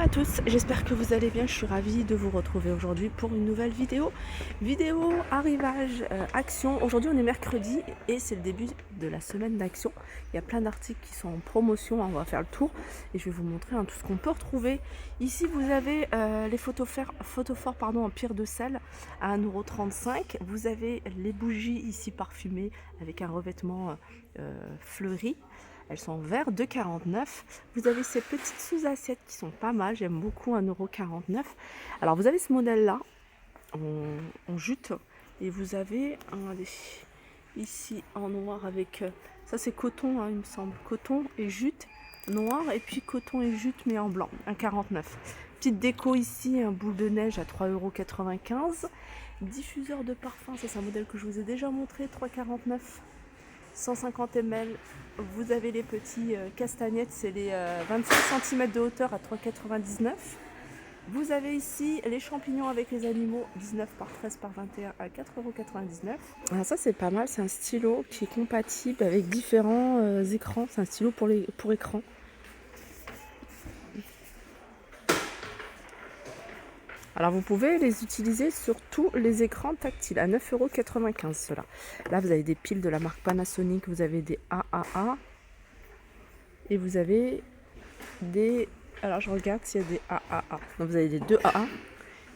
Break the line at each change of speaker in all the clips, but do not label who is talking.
à tous, j'espère que vous allez bien, je suis ravie de vous retrouver aujourd'hui pour une nouvelle vidéo. Vidéo arrivage, action. Aujourd'hui on est mercredi et c'est le début de la semaine d'action. Il y a plein d'articles qui sont en promotion, on va faire le tour et je vais vous montrer tout ce qu'on peut retrouver. Ici vous avez les photophores en pierre de sel à 1,35 €. Vous avez les bougies ici parfumées avec un revêtement fleuri. Elles sont en verre, 2,49 €. Vous avez ces petites sous-assiettes qui sont pas mal, j'aime beaucoup, 1,49 €. Alors vous avez ce modèle-là, en jute, et vous avez ici en noir avec, ça c'est coton, hein, il me semble, coton et jute noir, et puis coton et jute mais en blanc, 1,49 €. Petite déco ici, un boule de neige à 3,95 €. Diffuseur de parfum, ça c'est un modèle que je vous ai déjà montré, 3,49 €. 150 ml, vous avez les petits castagnettes, c'est les 25 cm de hauteur à 3,99 €. Vous avez ici les champignons avec les animaux, 19 par 13 par 21 à 4,99 €. Alors ça c'est pas mal, c'est un stylo qui est compatible avec différents écrans, c'est un stylo pour écran. Alors vous pouvez les utiliser sur tous les écrans tactiles à 9,95 € ceux-là. Là vous avez des piles de la marque Panasonic, vous avez des AAA et vous avez des... Alors je regarde s'il y a des AAA. Donc vous avez des 2 AA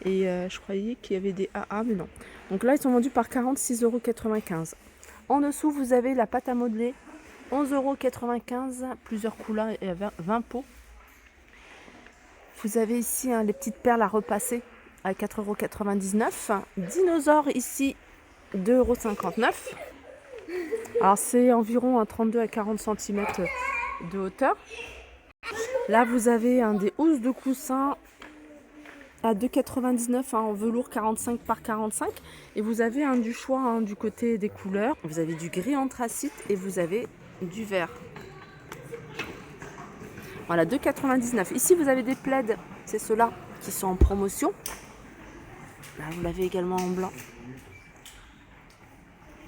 et je croyais qu'il y avait des AA mais non. Donc là ils sont vendus par 46,95 €. En dessous vous avez la pâte à modeler, 11,95 €, plusieurs couleurs et 20 pots. Vous avez ici les petites perles à repasser à 4,99 €. Dinosaure ici, 2,59 €. Alors c'est environ 32 à 40 cm de hauteur. Là vous avez des housses de coussin à 2,99 € en velours 45 par 45. Et vous avez du choix du côté des couleurs. Vous avez du gris anthracite et vous avez du vert. Voilà, 2,99 €. Ici, vous avez des plaids, c'est ceux-là qui sont en promotion. Là, vous l'avez également en blanc.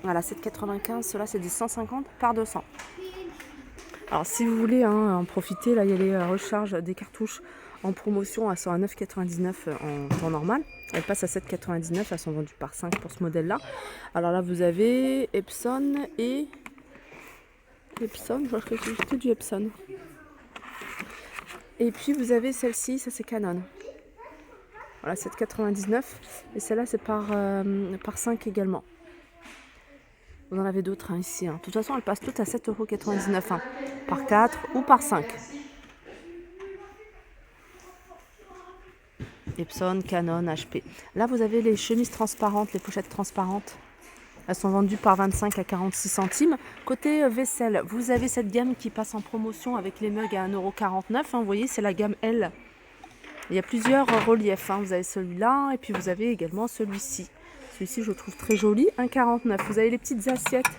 Voilà, 7,95 €. Ceux-là, c'est des 150 par 200. Alors, si vous voulez en profiter, là, il y a les recharges des cartouches en promotion. Elles sont à 9,99 € en temps normal. Elles passent à 7,99 €. Elles sont vendues par 5 pour ce modèle-là. Alors là, vous avez Epson et... Epson, je crois que c'est du Epson. Et puis vous avez celle-ci, ça c'est Canon. Voilà, 7,99 €. Et celle-là c'est par 5 également. Vous en avez d'autres ici. De toute façon, elles passent toutes à 7,99 €. Par 4 ou par 5. Epson, Canon, HP. Là vous avez les chemises transparentes, les pochettes transparentes. Elles sont vendues par 25 à 46 centimes. Côté vaisselle, vous avez cette gamme qui passe en promotion avec les mugs à 1,49 €. Vous voyez, c'est la gamme L. Il y a plusieurs reliefs. Vous avez celui-là et puis vous avez également celui-ci. Celui-ci, je le trouve très joli, 1,49 €. Vous avez les petites assiettes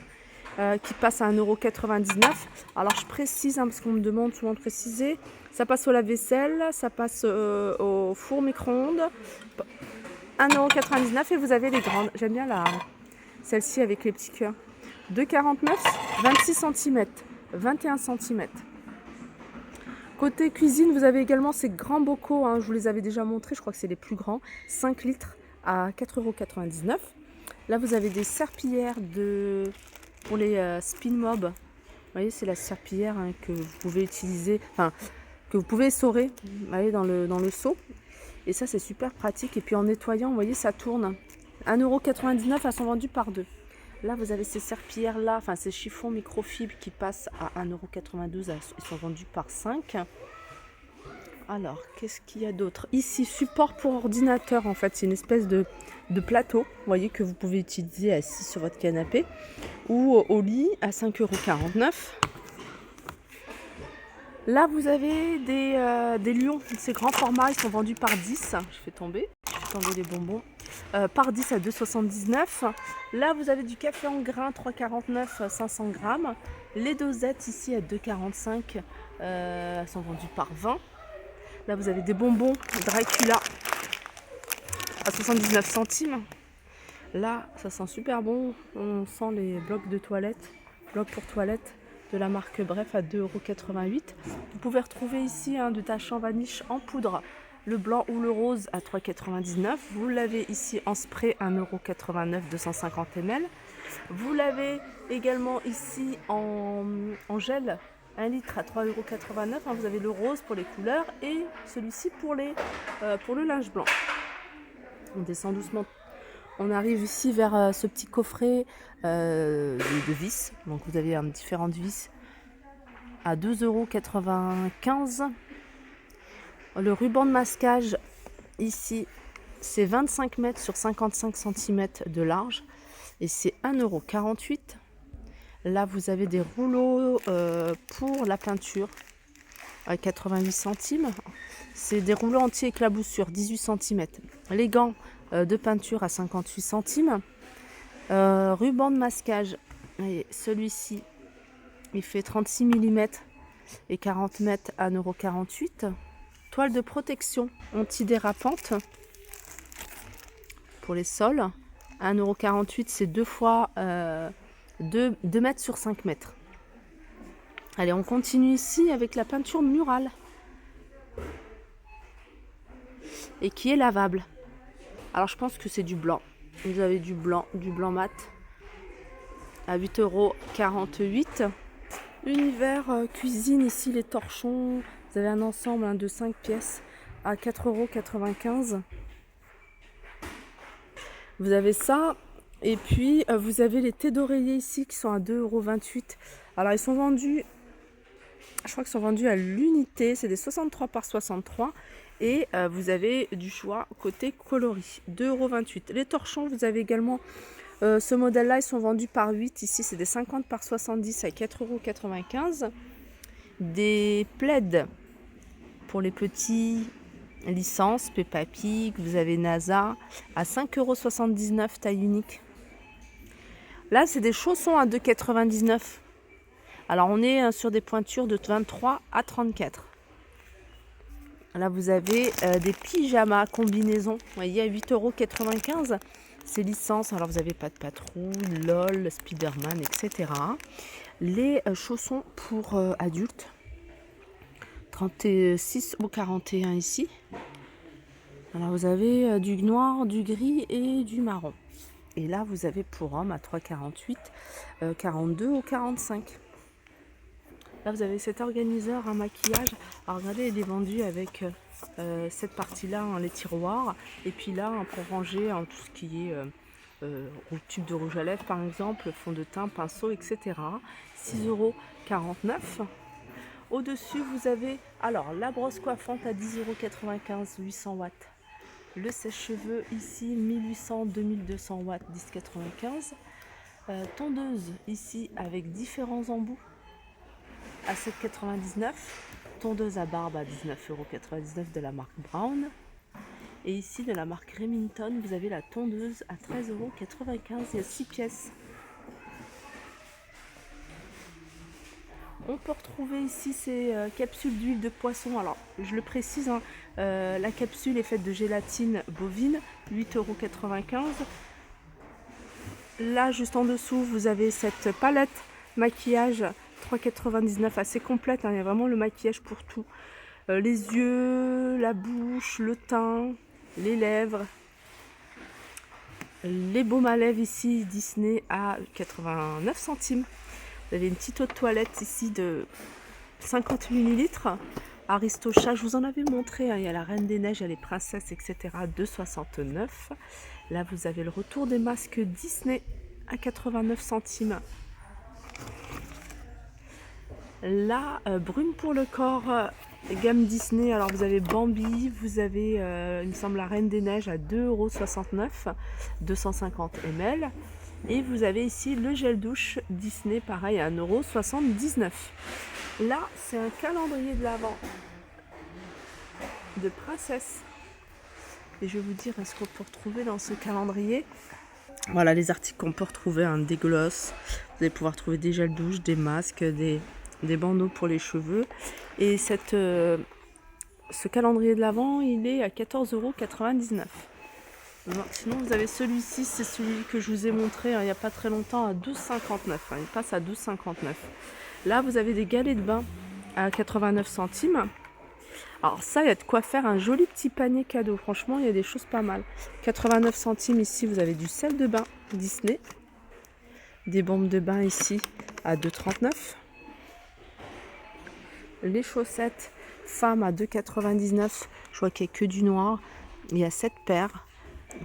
qui passent à 1,99 €. Alors, je précise, parce qu'on me demande souvent de préciser. Ça passe au lave-vaisselle, ça passe au four micro-ondes. 1,99 € et vous avez les grandes. J'aime bien celle-ci avec les petits cœurs. 2,49 €, 26 cm, 21 cm. Côté cuisine, vous avez également ces grands bocaux, je vous les avais déjà montrés, je crois que c'est les plus grands, 5 litres à 4,99 €. Là, vous avez des serpillères pour les spin mob. Vous voyez, c'est la serpillière que vous pouvez utiliser, que vous pouvez essorer, dans le seau. Et ça, c'est super pratique. Et puis en nettoyant, vous voyez, ça tourne. 1,99 €, elles sont vendues par 2. Là, vous avez ces serpillères-là, ces chiffons microfibres qui passent à 1,92 €. Ils sont vendus par 5. Alors, qu'est-ce qu'il y a d'autre? Ici, support pour ordinateur, en fait. C'est une espèce de plateau, vous voyez, que vous pouvez utiliser assis sur votre canapé ou au lit à 5,49 €. Là, vous avez des lions, ces grands formats, ils sont vendus par 10. Je fais tomber les bonbons. Par 10 à 2,79 €. Là, vous avez du café en grains, 3,49 €, 500 grammes. Les dosettes ici à 2,45 €, sont vendues par 20. Là, vous avez des bonbons Dracula à 79 centimes. Là, ça sent super bon. On sent les blocs de toilette, blocs pour toilette. de la marque Bref à 2,88 €. Vous pouvez retrouver ici un détachant vaniche en poudre, le blanc ou le rose à 3,99 €. Vous l'avez ici en spray 1,89 €, 250 ml. Vous l'avez également ici en gel 1 litre à 3,89 €. Vous avez le rose pour les couleurs et celui-ci pour le linge blanc. On descend doucement. On arrive ici vers ce petit coffret de vis. Donc vous avez différentes vis à 2,95 €. Le ruban de masquage ici, c'est 25 mètres sur 55 cm de large et c'est 1,48 €. Là, vous avez des rouleaux pour la peinture à 88 centimes. C'est des rouleaux anti-éclaboussure, 18 cm. Les gants de peinture à 58 centimes. Ruban de masquage, celui-ci, il fait 36 mm et 40 mètres à 1,48 €. Toile de protection antidérapante pour les sols, 1,48 €, c'est 2 fois 2 mètres sur 5 mètres. Allez, on continue ici avec la peinture murale et qui est lavable. Alors je pense que c'est du blanc. Vous avez du blanc mat à 8,48 €. Univers cuisine, ici les torchons. Vous avez un ensemble de 5 pièces à 4,95 €. Vous avez ça. Et puis vous avez les thés d'oreiller ici qui sont à 2,28 €. Alors ils sont vendus, je crois qu'ils sont vendus à l'unité. C'est des 63 par 63. Et vous avez du choix côté coloris, 2,28 €. Les torchons, vous avez également ce modèle-là, ils sont vendus par 8. Ici, c'est des 50 par 70 à 4,95 €. Des plaids pour les petits, licence, Peppa Pig, vous avez NASA à 5,79 € taille unique. Là, c'est des chaussons à 2,99 €. Alors, on est sur des pointures de 23 à 34. Là, vous avez des pyjamas combinaisons, vous voyez, à 8,95 €. C'est licence, alors vous avez pas de patrouille, LOL, Spiderman, etc. Les chaussons pour adultes, 36 ou 41 ici. Alors vous avez du noir, du gris et du marron. Et là, vous avez pour hommes à 3,48, 42 ou 45. Là, vous avez cet organiseur, un maquillage. Alors regardez, il est vendu avec cette partie-là, les tiroirs. Et puis là, pour ranger tout ce qui est tube de rouge à lèvres, par exemple, fond de teint, pinceau, etc. 6,49 €. Au-dessus, vous avez alors la brosse coiffante à 10,95 €, 800 watts. Le sèche-cheveux ici, 1800, 2200 watts, 10,95 €. Tondeuse ici avec différents embouts à 7,99 €. Tondeuse à barbe à 19,99 € de la marque Brown. Et ici, de la marque Remington, vous avez la tondeuse à 13,95 €. Il y a 6 pièces. On peut retrouver ici ces capsules d'huile de poisson. Alors, je le précise, la capsule est faite de gélatine bovine, 8,95 €. Là, juste en dessous, vous avez cette palette maquillage 3,99 €, assez complète. Il y a vraiment le maquillage pour tout. Les yeux, la bouche, le teint, les lèvres. Les baumes à lèvres ici, Disney à 89 centimes. Vous avez une petite eau de toilette ici de 50 ml. Aristocha, je vous en avais montré. Il y a la Reine des Neiges, il y a les princesses, etc. 2,69 €. Là, vous avez le retour des masques Disney à 89 centimes. Là, brume pour le corps, gamme Disney. Alors, vous avez Bambi, vous avez, il me semble, la Reine des Neiges à 2,69 €, 250 ml. Et vous avez ici le gel douche Disney, pareil, à 1,79 €. Là, c'est un calendrier de l'Avent de princesse. Et je vais vous dire ce qu'on peut retrouver dans ce calendrier. Voilà les articles qu'on peut retrouver, des glosses. Vous allez pouvoir trouver des gels douche, des masques, des bandeaux pour les cheveux. Et ce calendrier de l'Avent, il est à 14,99 €. Sinon, vous avez celui-ci, c'est celui que je vous ai montré il n'y a pas très longtemps à 12,59 €. Il passe à 12,59 €. Là, vous avez des galets de bain à 89 centimes. Alors ça, il y a de quoi faire un joli petit panier cadeau. Franchement, il y a des choses pas mal. 89 centimes ici, vous avez du sel de bain Disney. Des bombes de bain ici à 2,39. Les chaussettes femmes à 2,99. Je vois qu'il n'y a que du noir. Il y a 7 paires.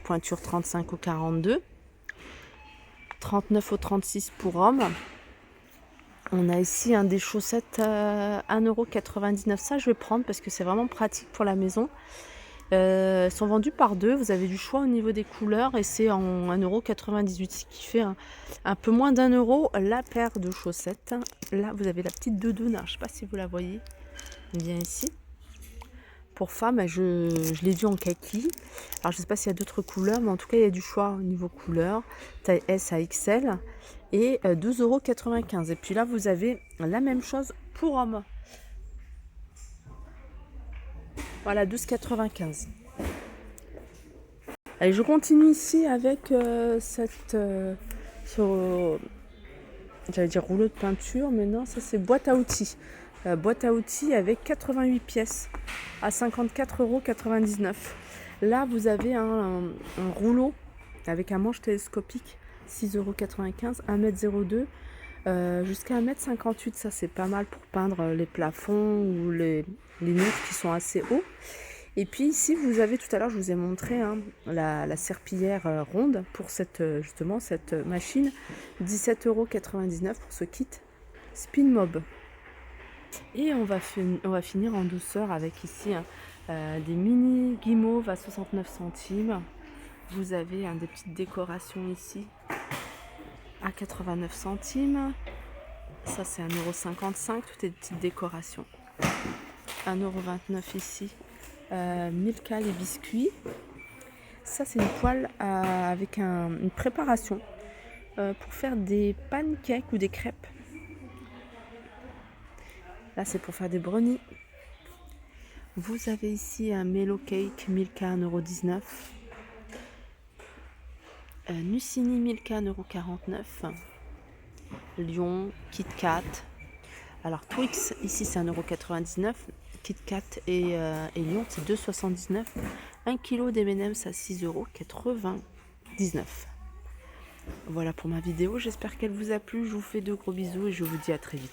Pointure 35 au 42. 39 au 36 pour hommes. On a ici des chaussettes 1,99 €. Ça, je vais prendre parce que c'est vraiment pratique pour la maison. Elles sont vendues par deux. Vous avez du choix au niveau des couleurs et c'est en 1,98 €, ce qui fait un peu moins d'1 € la paire de chaussettes. Là, vous avez la petite doudoune. Je ne sais pas si vous la voyez bien ici. Pour femmes, je l'ai vue en kaki. Alors, je ne sais pas s'il y a d'autres couleurs, mais en tout cas, il y a du choix au niveau couleur. Taille S à XL. Et 12,95 €. Et puis là, vous avez la même chose pour hommes. Voilà, 12,95 €. Allez, je continue ici avec j'allais dire rouleau de peinture, mais non, ça c'est boîte à outils. Boîte à outils avec 88 pièces à 54,99 €. Là, vous avez un rouleau avec un manche télescopique, 6,95 €, 1,02 m jusqu'à 1,58 m. Ça, c'est pas mal pour peindre les plafonds ou les murs qui sont assez hauts. Et puis ici, vous avez tout à l'heure, je vous ai montré la serpillière ronde pour justement cette machine. 17,99 € pour ce kit Spin Mob. Et on va finir en douceur avec ici des mini guimauves à 69 centimes. Vous avez des petites décorations ici à 89 centimes. Ça, c'est 1,55 €. Tout est des petites décorations. 1,29 € ici. Milka les biscuits. Ça, c'est une poêle avec une préparation pour faire des pancakes ou des crêpes. Là, c'est pour faire des brownies. Vous avez ici un Melo Cake Milka 1,19 €. Nucini Milka 1,49 €. Lion, Kit Kat. Alors Twix, ici c'est 1,99 €. Kit Kat et Lion, c'est 2,79 €. 1 kg d'M&M's à 6,99 €. Voilà pour ma vidéo, j'espère qu'elle vous a plu. Je vous fais de gros bisous et je vous dis à très vite.